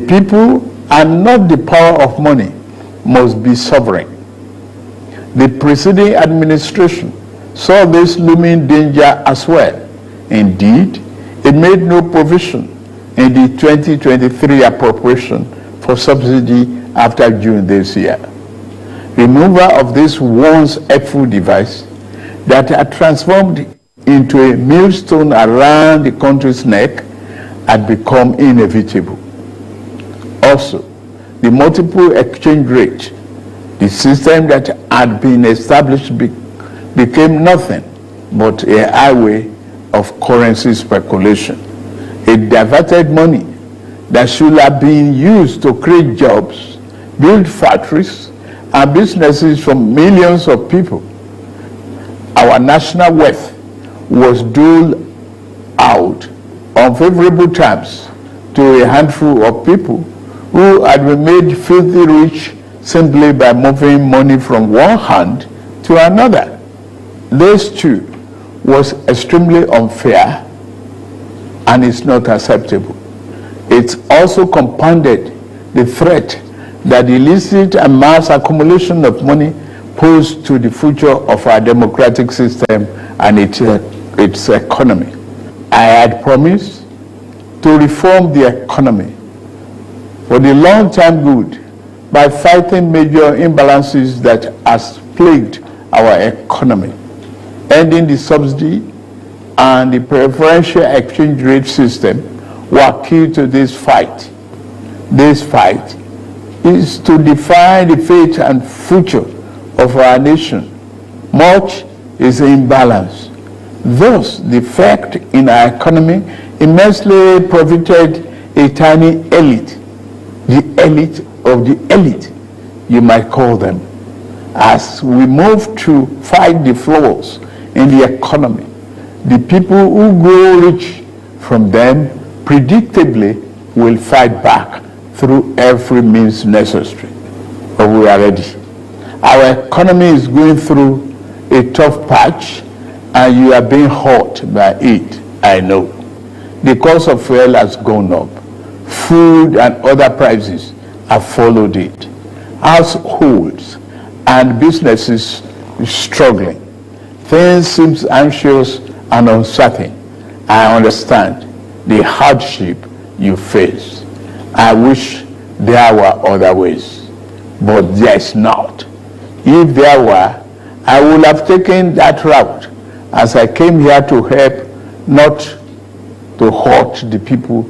people and not the power of money must be sovereign. The preceding administration saw this looming danger as well. Indeed, it made no provision in the 2023 appropriation for subsidy after June this year. Removal of this once helpful device that had transformed into a millstone around the country's neck had become inevitable. Also, the multiple exchange rate, the system that had been established became nothing but a highway of currency speculation. It diverted money that should have been used to create jobs, build factories, and businesses for millions of people. Our national wealth was doled out on favorable terms to a handful of people who had been made filthy rich simply by moving money from one hand to another. This too was extremely unfair and is not acceptable. It also compounded the threat that the illicit and mass accumulation of money posed to the future of our democratic system and its economy. I had promised to reform the economy for the long-term good by fighting major imbalances that has plagued our economy. Ending the subsidy and the preferential exchange rate system were key to this fight. This fight is to define the fate and future of our nation. Much is imbalanced. Thus, the effect in our economy immensely profited a tiny elite, the elite of the elite, you might call them. As we move to fight the flaws in the economy, the people who grow rich from them predictably will fight back through every means necessary. But we are ready. Our economy is going through a tough patch, and you are being hurt by it, I know. The cost of fuel has gone up. Food and other prices have followed it. Households and businesses are struggling. Things seem anxious and uncertain. I understand the hardship you face. I wish there were other ways, but there is not. If there were, I would have taken that route, as I came here to help, not to hurt the people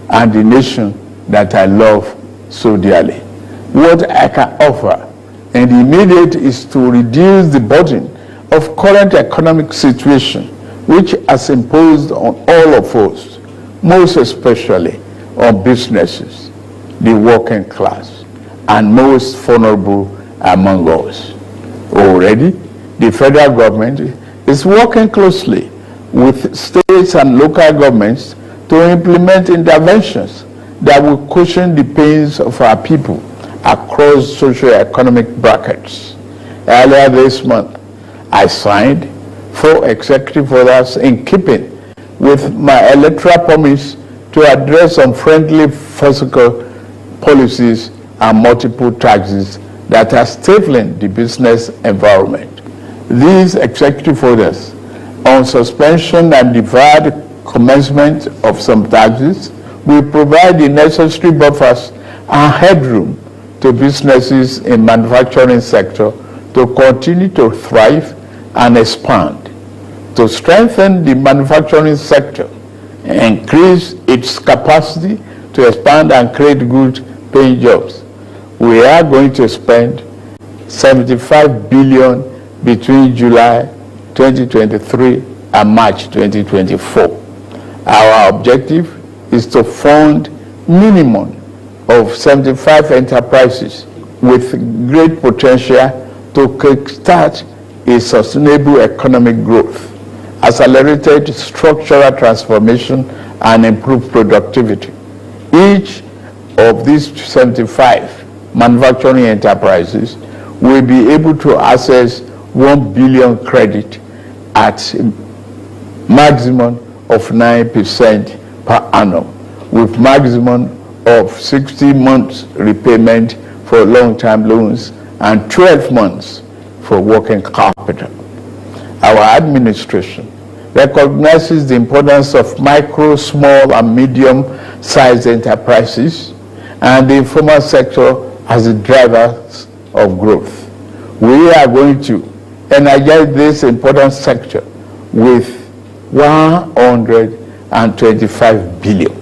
and the nation that I love so dearly. What I can offer in the immediate is to reduce the burden of current economic situation, which has imposed on all of us, most especially on businesses, the working class, and most vulnerable among us. Already, the federal government is working closely with states and local governments to implement interventions that will cushion the pains of our people across socio-economic brackets. Earlier this month, I signed 4 executive orders in keeping with my electoral promise to address unfriendly fiscal policies and multiple taxes that are stifling the business environment. These executive orders on suspension and deferred commencement of some taxes will provide the necessary buffers and headroom to businesses in manufacturing sector to continue to thrive and expand. To strengthen the manufacturing sector, increase its capacity to expand and create good paying jobs, we are going to spend 75 billion between July 2023 and March 2024. Our objective is to fund minimum of 75 enterprises with great potential to kickstart a sustainable economic growth, accelerated structural transformation, and improved productivity. Each of these 75 manufacturing enterprises will be able to access 1 billion credit at maximum of 9% per annum, with maximum of 60 months repayment for long-term loans and 12 months for working capital. Our administration recognizes the importance of micro, small, and medium-sized enterprises and the informal sector as the drivers of growth. We are going to energize this important sector with 125 billion.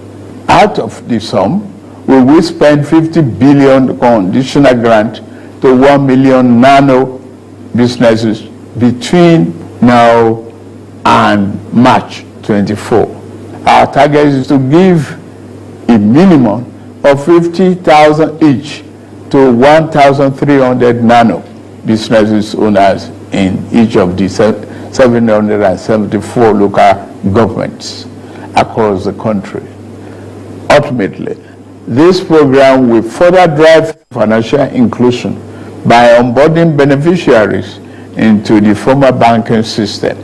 Out of the sum, we will spend 50 billion conditional grant to 1 million nano businesses between now and March 24. Our target is to give a minimum of 50,000 each to 1,300 nano businesses owners in each of the 774 local governments across the country. Ultimately, this program will further drive financial inclusion by onboarding beneficiaries into the formal banking system.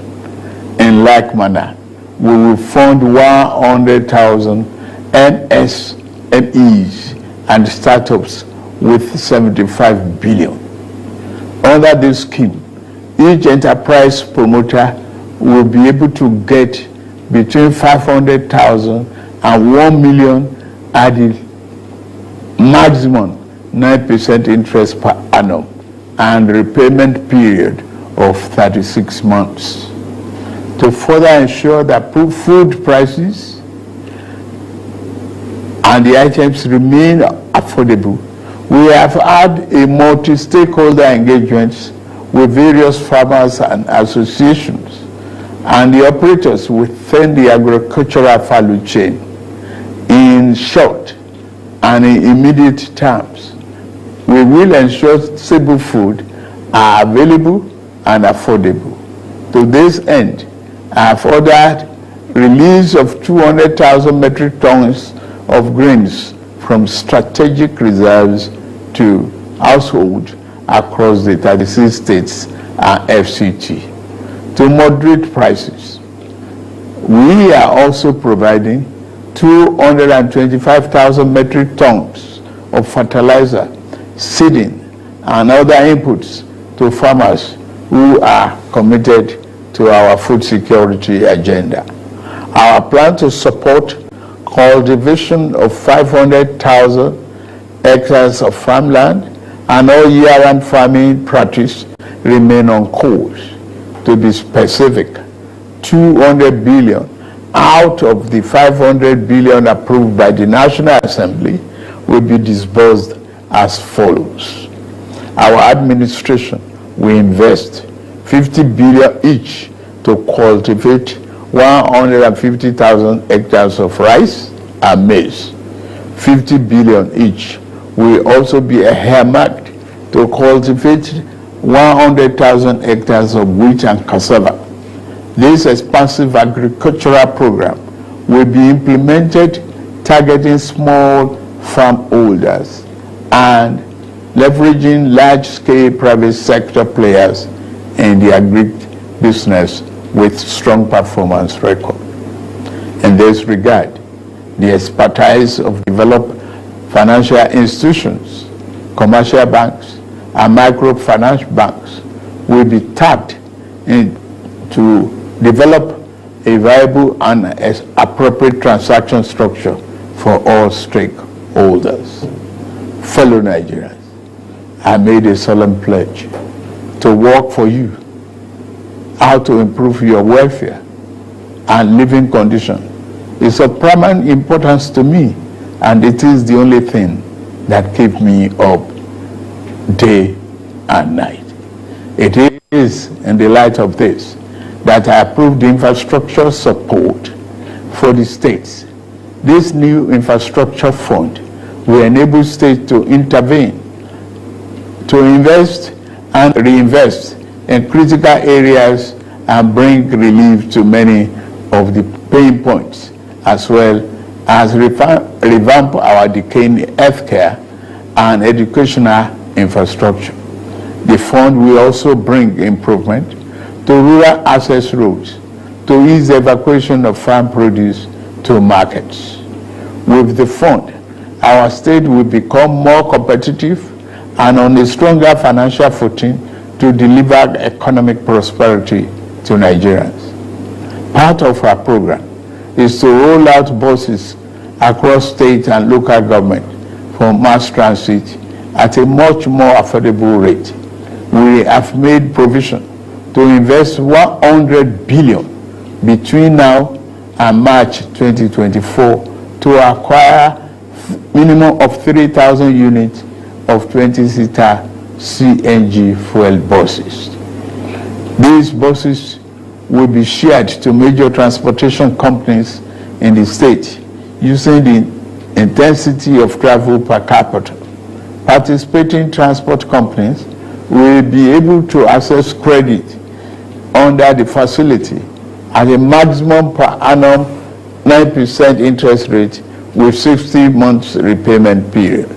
In like manner, we will fund 100,000 MSMEs and startups with 75 billion. Under this scheme, each enterprise promoter will be able to get between 500,000 and 1 million at the maximum 9% interest per annum and repayment period of 36 months. To further ensure that food prices and the items remain affordable, we have had a multi-stakeholder engagement with various farmers and associations and the operators within the agricultural value chain. In short and in immediate terms, we will ensure stable food are available and affordable. To this end, I have ordered release of 200,000 metric tons of grains from strategic reserves to households across the 36 states and FCT. To moderate prices, we are also providing 225,000 metric tons of fertilizer, seeding, and other inputs to farmers who are committed to our food security agenda. Our plan to support cultivation of 500,000 hectares of farmland and all year-round farming practice remain on course. To be specific, 200 billion out of the 500 billion approved by the National Assembly will be disbursed as follows. Our administration will invest 50 billion each to cultivate 150,000 hectares of rice and maize. 50 billion each will also be earmarked to cultivate 100,000 hectares of wheat and cassava. This expansive agricultural program will be implemented targeting small farm holders and leveraging large-scale private sector players in the agribusiness with strong performance record. In this regard, the expertise of developed financial institutions, commercial banks, and microfinance banks will be tapped to develop a viable and appropriate transaction structure for all stakeholders. Fellow Nigerians, I made a solemn pledge to work for you, how to improve your welfare and living condition is of paramount importance to me, and it is the only thing that keeps me up day and night. It is in the light of this that I approved the infrastructure support for the states. This new infrastructure fund will enable states to intervene, to invest and reinvest in critical areas and bring relief to many of the pain points, as well as revamp our decaying healthcare and educational infrastructure. The fund will also bring improvement to rural access roads to ease the evacuation of farm produce to markets. With the fund, our state will become more competitive and on a stronger financial footing to deliver economic prosperity to Nigerians. Part of our program is to roll out buses across state and local government for mass transit at a much more affordable rate. We have made provision to invest 100 billion between now and March 2024 to acquire minimum of 3,000 units of 20-seater CNG fuel buses. These buses will be shared to major transportation companies in the state using the intensity of travel per capita. Participating transport companies will be able to access credit under the facility at a maximum per annum 9% interest rate with 60 months repayment period.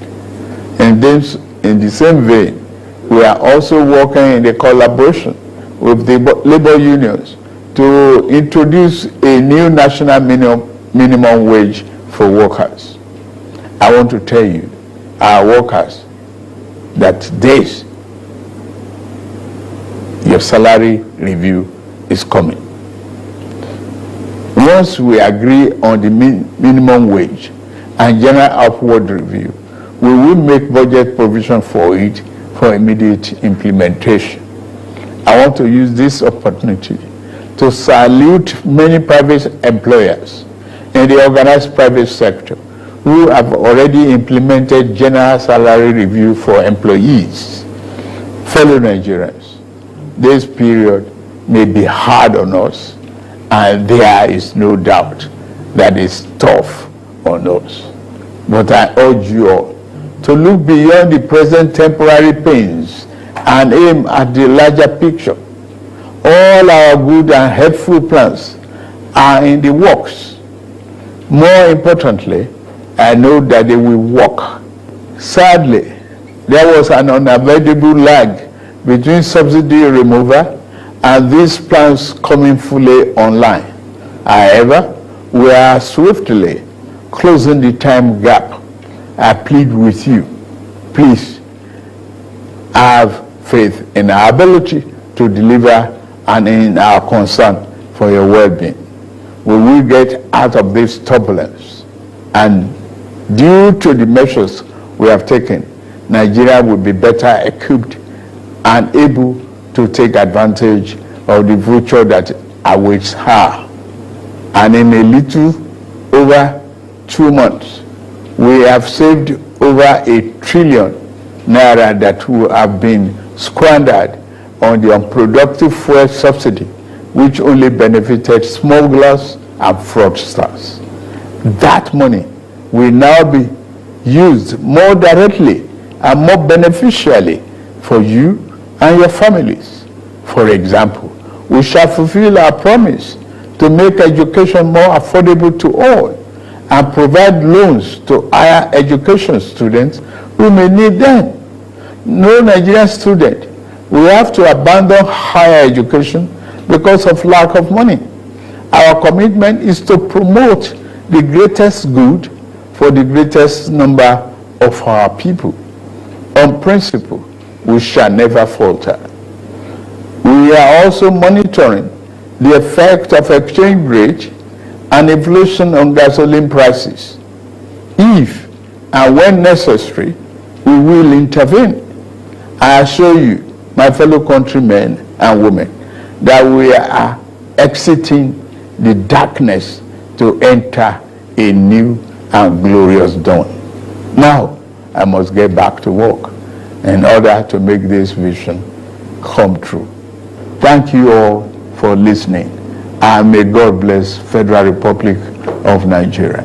And then, in the same vein, we are also working in a collaboration with the labor unions to introduce a new national minimum wage for workers. I want to tell you, our workers, that this, your salary review is coming. Once we agree on the minimum wage and general upward review, we will make budget provision for it for immediate implementation. I want to use this opportunity to salute many private employers in the organized private sector who have already implemented general salary review for employees. Fellow Nigerians, this period may be hard on us, and there is no doubt that it's tough on us. But I urge you all to look beyond the present temporary pains and aim at the larger picture. All our good and helpful plans are in the works. More importantly, I know that they will work. Sadly, there was an unavoidable lag between subsidy removal and these plans coming fully online. However, we are swiftly closing the time gap. I plead with you, please have faith in our ability to deliver and in our concern for your well-being. We will get out of this turbulence, and due to the measures we have taken, Nigeria will be better equipped and able to take advantage of the future that awaits her. And in a little over 2 months, we have saved over 1 trillion naira that would have been squandered on the unproductive fuel subsidy, which only benefited smugglers and fraudsters. That money will now be used more directly and more beneficially for you and your families. For example, we shall fulfill our promise to make education more affordable to all and provide loans to higher education students who may need them. No Nigerian student will have to abandon higher education because of lack of money. Our commitment is to promote the greatest good for the greatest number of our people. On principle, we shall never falter. We are also monitoring the effect of exchange rate and inflation on gasoline prices. If and when necessary, we will intervene. I assure you, my fellow countrymen and women, that we are exiting the darkness to enter a new and glorious dawn. Now, I must get back to work in order to make this vision come true. Thank you all for listening, and may God bless Federal Republic of Nigeria.